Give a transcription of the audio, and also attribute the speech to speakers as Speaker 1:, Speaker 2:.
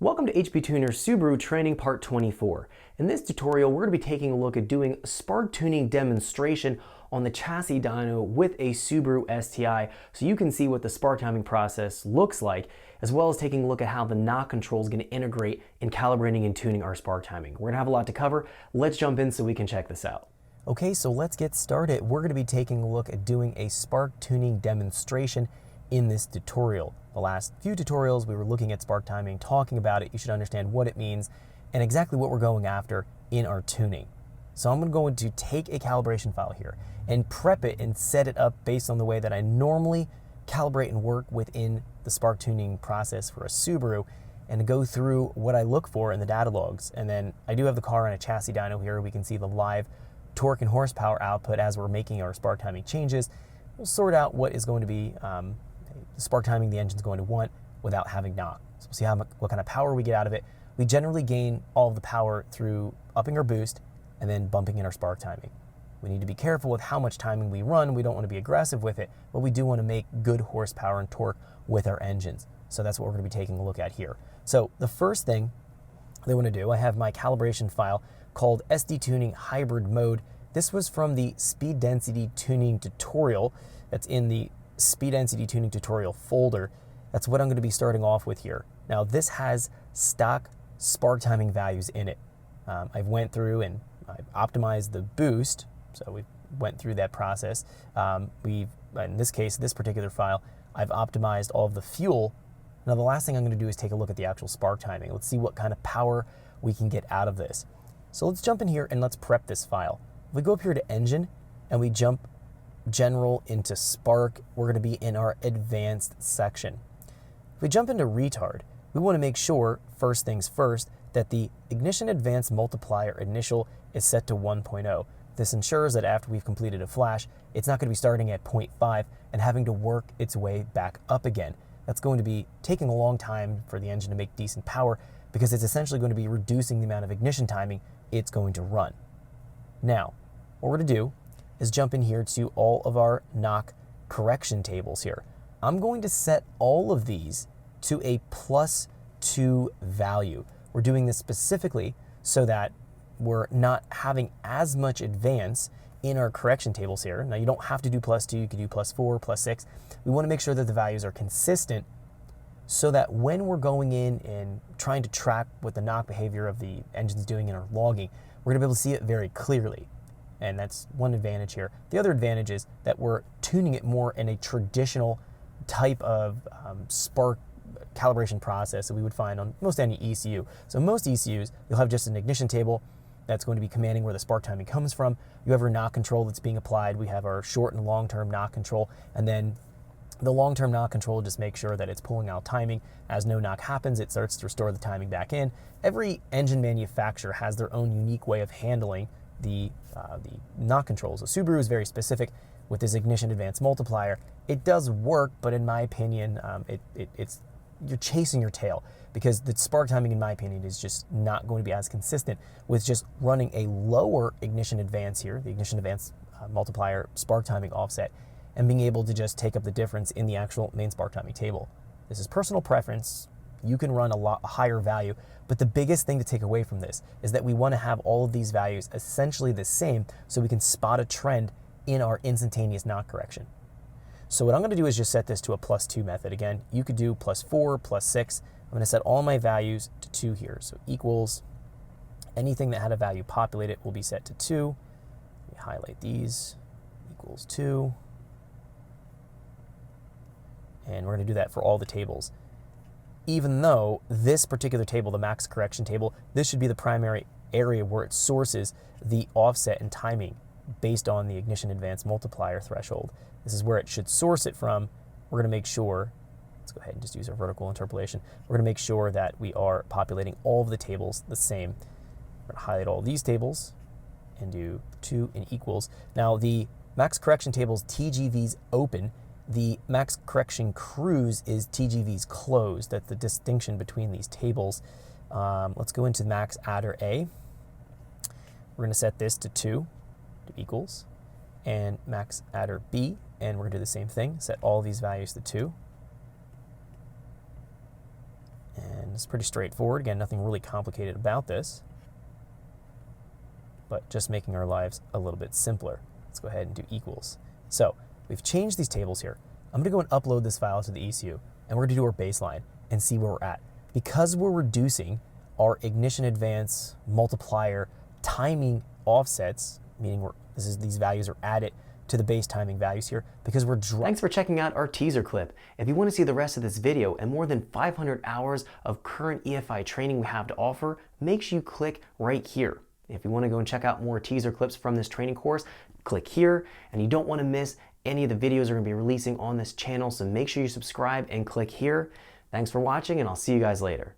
Speaker 1: Welcome to HP Tuners Subaru Training Part 24. In this tutorial, we're going to be taking a look at doing a spark tuning demonstration on the chassis dyno with a Subaru STI so you can see what the spark timing process looks like, as well as taking a look at how the knock control is going to integrate in calibrating and tuning our spark timing. We're going to have a lot to cover. Let's jump in so we can check this out. Okay, so let's get started. We're going to be taking a look at doing a spark tuning demonstration in this tutorial. The last few tutorials we were looking at spark timing, talking about it. You should understand what it means and exactly what we're going after in our tuning. So I'm going to take a calibration file here and prep it and set it up based on the way that I normally calibrate and work within the spark tuning process for a Subaru, and to go through what I look for in the data logs. And then I do have the car on a chassis dyno here. We can see the live torque and horsepower output as we're making our spark timing changes. We'll sort out what is going to be the spark timing the engine's going to want without having knock. So we'll see what kind of power we get out of it. We generally gain all of the power through upping our boost and then bumping in our spark timing. We need to be careful with how much timing we run. We don't want to be aggressive with it, but we do want to make good horsepower and torque with our engines. So that's what we're going to be taking a look at here. So the first thing they want to do, I have my calibration file called SD Tuning Hybrid Mode. This was from the Speed Density Tuning tutorial that's in the Speed Density Tuning tutorial folder. That's what I'm going to be starting off with here. Now this has stock spark timing values in it. I've went through and I've optimized the boost, so we went through that process. In this case, this particular file, I've optimized all of the fuel. Now the last thing I'm going to do is take a look at the actual spark timing. Let's see what kind of power we can get out of this. So let's jump in here and let's prep this file. If we go up here to Engine and we jump General into Spark, we're going to be in our Advanced section. If we jump into Retard, we want to make sure, first things first, that the Ignition Advanced Multiplier Initial is set to 1.0. This ensures that after we've completed a flash, it's not going to be starting at 0.5 and having to work its way back up again. That's going to be taking a long time for the engine to make decent power because it's essentially going to be reducing the amount of ignition timing it's going to run. Now, what we're going to do is jump in here to all of our knock correction tables here. I'm going to set all of these to a +2 value. We're doing this specifically so that we're not having as much advance in our correction tables here. Now you don't have to do +2, you can do +4, +6. We want to make sure that the values are consistent so that when we're going in and trying to track what the knock behavior of the engine's doing in our logging, we're going to be able to see it very clearly. And that's one advantage here. The other advantage is that we're tuning it more in a traditional type of spark calibration process that we would find on most any ECU. So most ECUs, you'll have just an ignition table that's going to be commanding where the spark timing comes from. You have our knock control that's being applied. We have our short and long-term knock control. And then the long-term knock control just makes sure that it's pulling out timing. As no knock happens, it starts to restore the timing back in. Every engine manufacturer has their own unique way of handling the knock controls. So Subaru is very specific with this Ignition Advanced Multiplier. It does work, but in my opinion, you're chasing your tail because the spark timing, in my opinion, is just not going to be as consistent with just running a lower Ignition Advance here, the Ignition Advanced Multiplier spark timing offset, and being able to just take up the difference in the actual main spark timing table. This is personal preference. You can run a higher value, but the biggest thing to take away from this is that we want to have all of these values essentially the same so we can spot a trend in our instantaneous knock correction. So what I'm going to do is just set this to a +2 method. Again, you could do +4, +6. I'm going to set all my values to 2 here. So equals, anything that had a value populated will be set to 2. Let me highlight these, equals 2. And we're going to do that for all the tables. Even though this particular table, the max correction table, this should be the primary area where it sources the offset and timing based on the Ignition Advanced Multiplier threshold. This is where it should source it from. We're going to make sure, let's go ahead and just use our vertical interpolation. We're going to make sure that we are populating all of the tables the same. We're going to highlight all these tables and do 2 and equals. Now the max correction table's TGV's open. The max correction cruise is TGV's closed. That's the distinction between these tables. Let's go into max adder A. We're going to set this to 2 to equals, and max adder B, and we're going to do the same thing. Set all these values to 2. And it's pretty straightforward. Again, nothing really complicated about this, but just making our lives a little bit simpler. Let's go ahead and do equals. So we've changed these tables here. I'm gonna go and upload this file to the ECU, and we're gonna do our baseline and see where we're at. Because we're reducing our ignition advance, multiplier, timing offsets, meaning these values are added to the base timing values here, because we're Thanks for checking out our teaser clip. If you want to see the rest of this video and more than 500 hours of current EFI training we have to offer, make sure you click right here. If you want to go and check out more teaser clips from this training course, click here, and you don't want to miss any of the videos we're going to be releasing on this channel, so make sure you subscribe and click here. Thanks for watching, and I'll see you guys later.